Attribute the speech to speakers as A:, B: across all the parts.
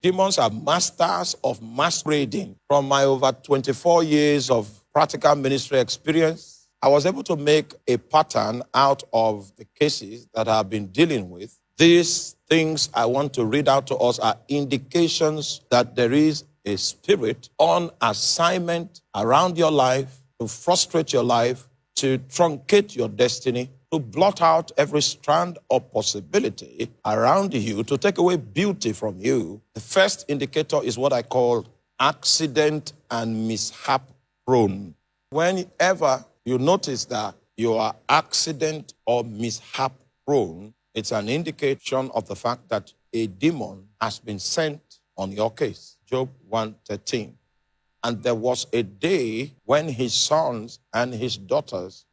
A: Demons are masters of masquerading. From my over 24 years of practical ministry experience, I was able to make a pattern out of the cases that I've been dealing with. These things I want to read out to us are indications that there is a spirit on assignment around your life to frustrate your life, to truncate your destiny, to blot out every strand of possibility around you, to take away beauty from you. The first indicator is what I call accident and mishap prone. Whenever you notice that you are accident or mishap prone, it's an indication of the fact that a demon has been sent on your case. Job 1:13. And there was a day when his sons and his daughters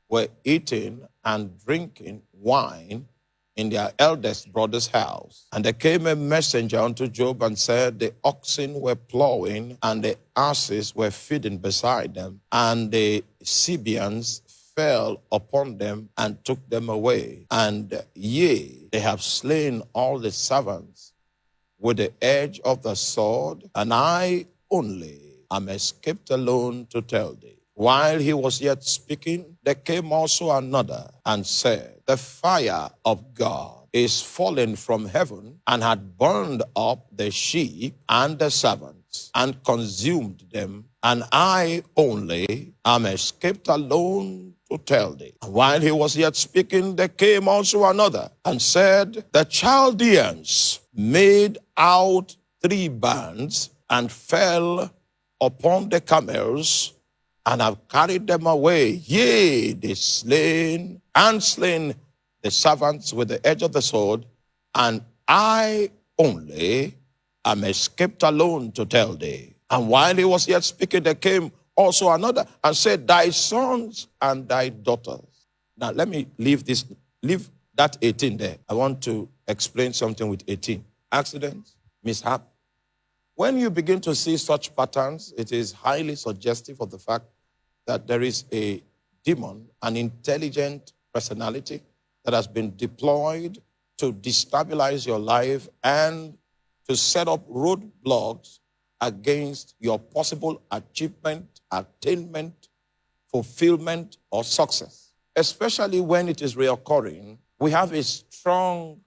A: were eating and drinking wine in their eldest brother's house. And there came a messenger unto Job and said, the oxen were plowing and the asses were feeding beside them, and the Sabeans fell upon them and took them away. And yea, they have slain all the servants with the edge of the sword, and I only am escaped alone to tell thee. While he was yet speaking, there came also another and said, the fire of God is fallen from heaven and had burned up the sheep and the servants and consumed them, and I only am escaped alone to tell thee. And while he was yet speaking, there came also another and said, the Chaldeans made out 3 bands and fell upon the camels and have carried them away. Yea, they slain the servants with the edge of the sword, and I only am escaped alone to tell thee. And while he was yet speaking, there came also another and said, thy sons and thy daughters. Now let me leave that 18 there. I want to explain something with 18. Accidents, mishap. When you begin to see such patterns, it is highly suggestive of the fact that there is a demon, an intelligent personality that has been deployed to destabilize your life and to set up roadblocks against your possible achievement, attainment, fulfillment, or success. Especially when it is reoccurring, we have a strong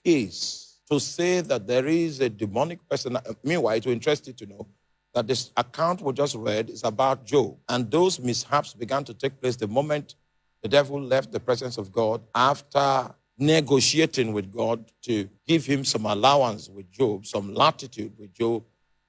A: case to say that there is a demonic person. Meanwhile, it will interest you to know that this account we just read is about Job. And those mishaps began to take place the moment the devil left the presence of God after negotiating with God to give him some allowance with Job, some latitude with Job,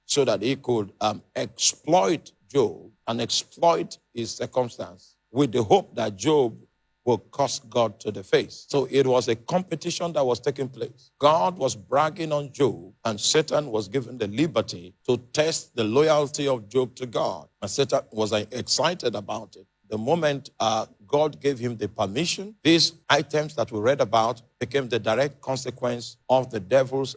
A: so that he could exploit Job and exploit his circumstance with the hope that Job will curse God to the face. So it was a competition that was taking place. God was bragging on Job, and Satan was given the liberty to test the loyalty of Job to God. And Satan was excited about it. The moment God gave him the permission, these items that we read about became the direct consequence of the devil's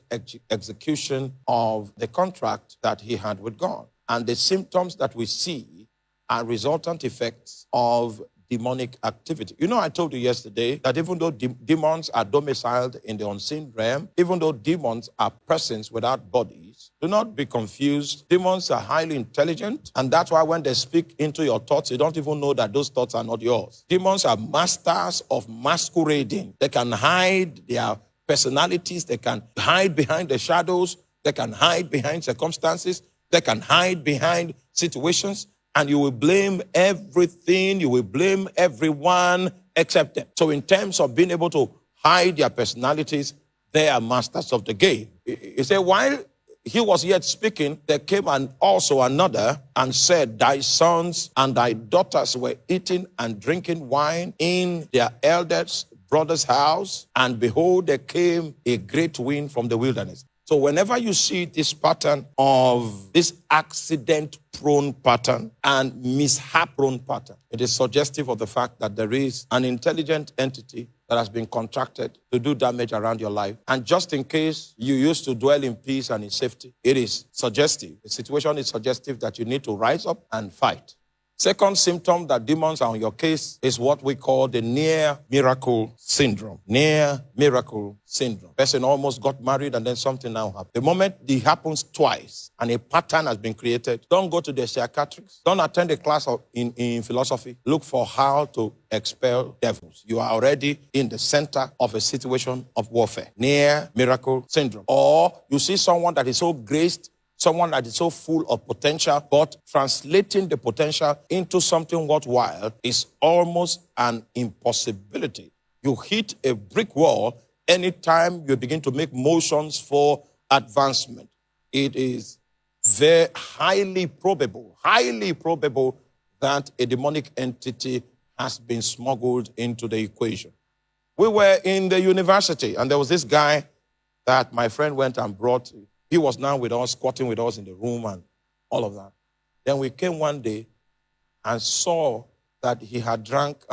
A: execution of the contract that he had with God. And the symptoms that we see are resultant effects of demonic activity. You know, I told you yesterday that even though demons are domiciled in the unseen realm, even though demons are persons without bodies, do not be confused. Demons are highly intelligent, and that's why when they speak into your thoughts, you don't even know that those thoughts are not yours. Demons are masters of masquerading. They can hide their personalities. They can hide behind the shadows. They can hide behind circumstances. They can hide behind situations. And you will blame everything, you will blame everyone except them. So in terms of being able to hide their personalities, they are masters of the game. He said, while he was yet speaking, there came also another and said, thy sons and thy daughters were eating and drinking wine in their eldest brother's house, and behold, there came a great wind from the wilderness. So whenever you see this pattern of this accident-prone pattern and mishap-prone pattern, it is suggestive of the fact that there is an intelligent entity that has been contracted to do damage around your life. And just in case you used to dwell in peace and in safety, it is suggestive. The situation is suggestive that you need to rise up and fight. Second symptom that demons are on your case is what we call the near miracle syndrome. Near miracle syndrome. Person almost got married and then something now happened. The moment it happens twice and a pattern has been created, don't go to the psychiatrist. Don't attend a class in philosophy. Look for how to expel devils. You are already in the center of a situation of warfare. Near miracle syndrome. Or you see someone that is so graced, someone that is so full of potential, but translating the potential into something worthwhile is almost an impossibility. You hit a brick wall anytime you begin to make motions for advancement. It is very highly probable that a demonic entity has been smuggled into the equation. We were in the university, and there was this guy that my friend went and brought. He was now with us, squatting with us in the room and all of that. Then we came one day and saw that he had drank,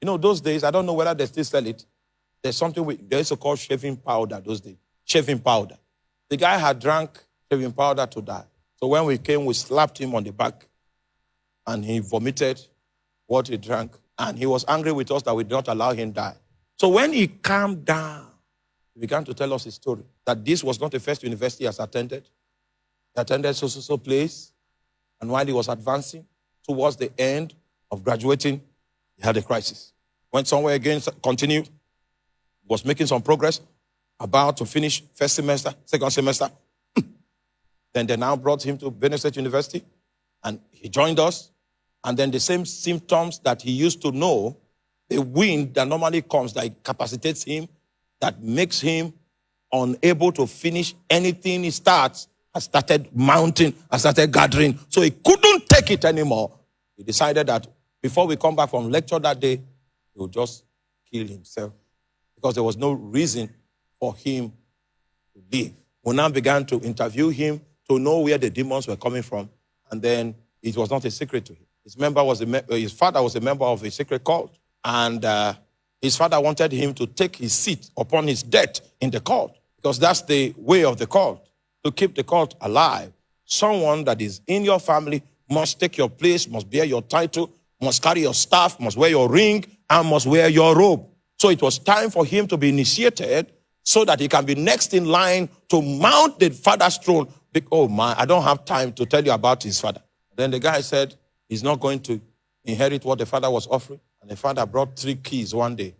A: those days, I don't know whether they still sell it. There's something they used to call shaving powder those days. Shaving powder. The guy had drank shaving powder to die. So when we came, we slapped him on the back and he vomited what he drank. And he was angry with us that we did not allow him to die. So when he calmed down, he began to tell us his story, that this was not the first university he has attended. He attended so place, and while he was advancing towards the end of graduating, he had a crisis. Went somewhere again, continued, was making some progress, about to finish first semester, second semester. Then they now brought him to Benue State University, and he joined us, and then the same symptoms that he used to know, the wind that normally comes, that incapacitates him, that makes him unable to finish anything he starts, has started mounting, has started gathering. So he couldn't take it anymore. He decided that before we come back from lecture that day, he would just kill himself because there was no reason for him to live. We now began to interview him to know where the demons were coming from, and then it was not a secret to him. His father was a member of a secret cult, and his father wanted him to take his seat upon his death in the cult, because that's the way of the cult, to keep the cult alive. Someone that is in your family must take your place, must bear your title, must carry your staff, must wear your ring, and must wear your robe. So it was time for him to be initiated so that he can be next in line to mount the father's throne. Oh my, I don't have time to tell you about his father. Then the guy said he's not going to inherit what the father was offering. And the father brought 3 keys one day,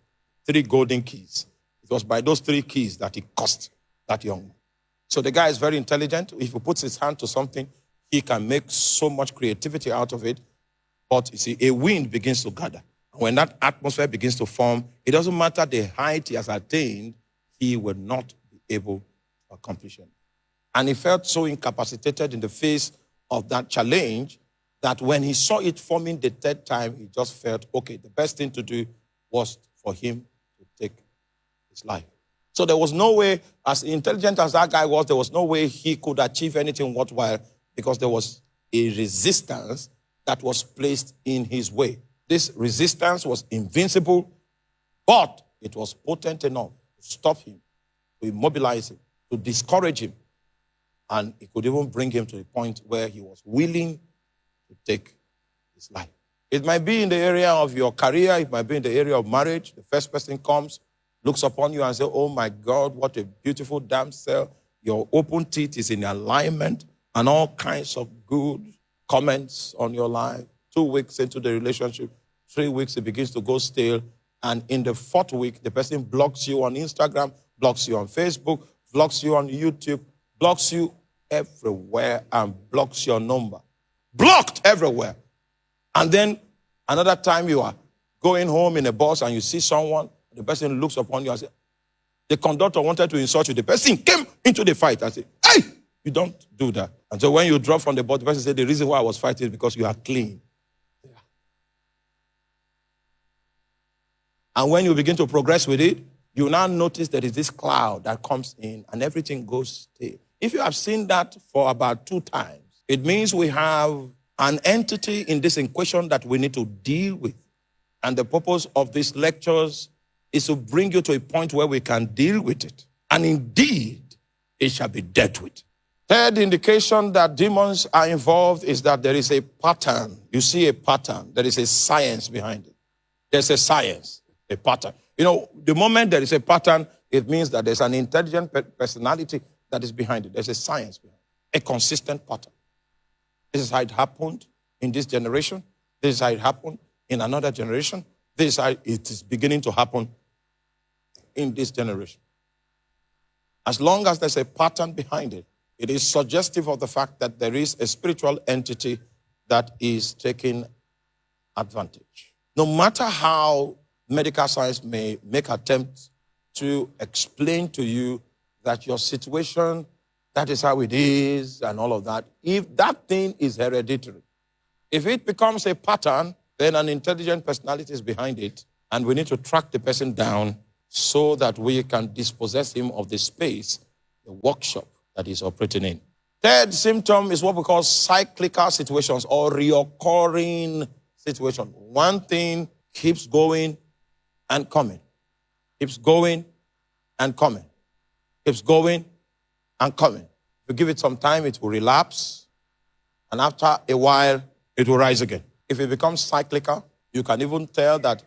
A: 3 golden keys. It was by those 3 keys that he cursed that young man. So the guy is very intelligent. If he puts his hand to something, he can make so much creativity out of it. But you see, a wind begins to gather. And when that atmosphere begins to form, it doesn't matter the height he has attained, he will not be able to accomplish it. And he felt so incapacitated in the face of that challenge that when he saw it forming the 3rd time, he just felt, okay, the best thing to do was for him to take his life. So there was no way, as intelligent as that guy was, there was no way he could achieve anything worthwhile because there was a resistance that was placed in his way. This resistance was invincible, but it was potent enough to stop him, to immobilize him, to discourage him, and it could even bring him to the point where he was willing to take his life. It might be in the area of your career, it might be in the area of marriage. The first person comes, looks upon you and says, oh my God, what a beautiful damsel. Your open teeth is in alignment, and all kinds of good comments on your life. 2 weeks into the relationship, 3 weeks, it begins to go stale. And in the 4th week, the person blocks you on Instagram, blocks you on Facebook, blocks you on YouTube, blocks you everywhere, and blocks your number. Blocked everywhere. And then another time you are going home in a bus and you see someone, the person looks upon you and says, the conductor wanted to insult you. The person came into the fight and said, hey, you don't do that. And so when you drop from the bus, the person said, the reason why I was fighting is because you are clean. Yeah. And when you begin to progress with it, you now notice there is this cloud that comes in and everything goes still. If you have seen that for about 2 times, it means we have an entity in this equation that we need to deal with. And the purpose of these lectures is to bring you to a point where we can deal with it. And indeed, it shall be dealt with. Third indication that demons are involved is that there is a pattern. You see a pattern. There is a science behind it. There's a science, a pattern. You know, the moment there is a pattern, it means that there's an intelligent personality that is behind it. There's a science behind it, a consistent pattern. This is how it happened in this generation. This is how it happened in another generation. This is how it is beginning to happen in this generation. As long as there's a pattern behind it, it is suggestive of the fact that there is a spiritual entity that is taking advantage. No matter how medical science may make attempts to explain to you that your situation, that is how it is and all of that, if that thing is hereditary, if it becomes a pattern, then an intelligent personality is behind it, and we need to track the person down so that we can dispossess him of the space, the workshop that he's operating in. Third symptom is what we call cyclical situations or reoccurring situations. One thing keeps going and coming, keeps going and coming, keeps going and coming. If you give it some time, it will relapse, and after a while, it will rise again. If it becomes cyclical, you can even tell that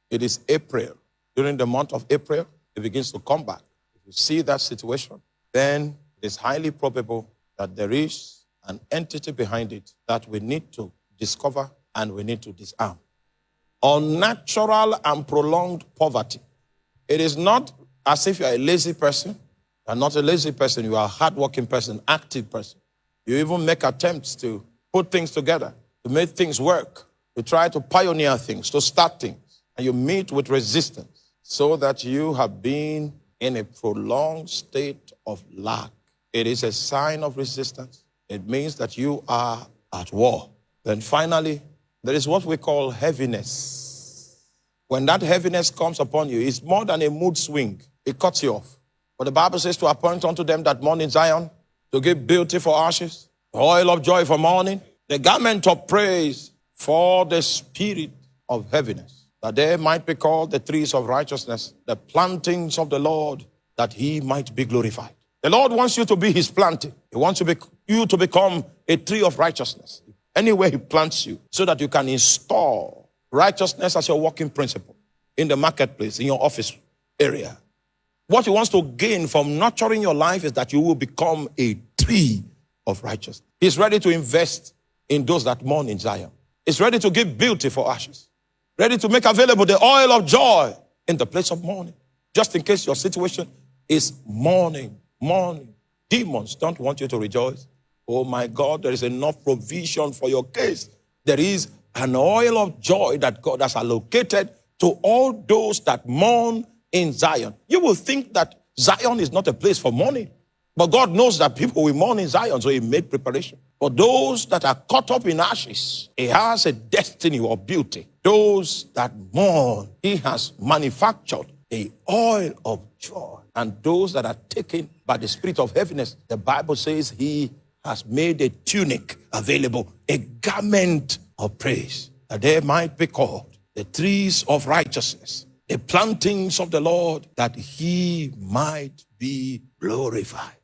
A: it is April. During the month of April, it begins to come back. If you see that situation, then it's highly probable that there is an entity behind it that we need to discover and we need to disarm. Unnatural and prolonged poverty. It is not as if you are a lazy person. You are not a lazy person. You are a hardworking person, active person. You even make attempts to put things together, to make things work, to try to pioneer things, to start things. And you meet with resistance so that you have been in a prolonged state of lack. It is a sign of resistance. It means that you are at war. Then finally, there is what we call heaviness. When that heaviness comes upon you, it's more than a mood swing. It cuts you off. But the Bible says to appoint unto them that mourn in Zion, to give beauty for ashes, the oil of joy for mourning, the garment of praise for the spirit of heaviness, that they might be called the trees of righteousness, the plantings of the Lord, that he might be glorified. The Lord wants you to be his planting. He wants you to become a tree of righteousness anywhere he plants you, so that you can install righteousness as your working principle in the marketplace, in your office area. What he wants to gain from nurturing your life is that you will become a tree of righteousness. He's ready to invest in those that mourn in Zion. He's ready to give beauty for ashes, ready to make available the oil of joy in the place of mourning. Just in case your situation is mourning. Demons don't want you to rejoice. Oh my God, there is enough provision for your case. There is an oil of joy that God has allocated to all those that mourn in Zion. You will think that Zion is not a place for mourning, but God knows that people will mourn in Zion, so he made preparation. For those that are caught up in ashes, he has a destiny of beauty. Those that mourn, he has manufactured the oil of joy. And those that are taken by the spirit of heaviness, the Bible says he has made a tunic available, a garment of praise, that they might be called the trees of righteousness, the plantings of the Lord, that he might be glorified.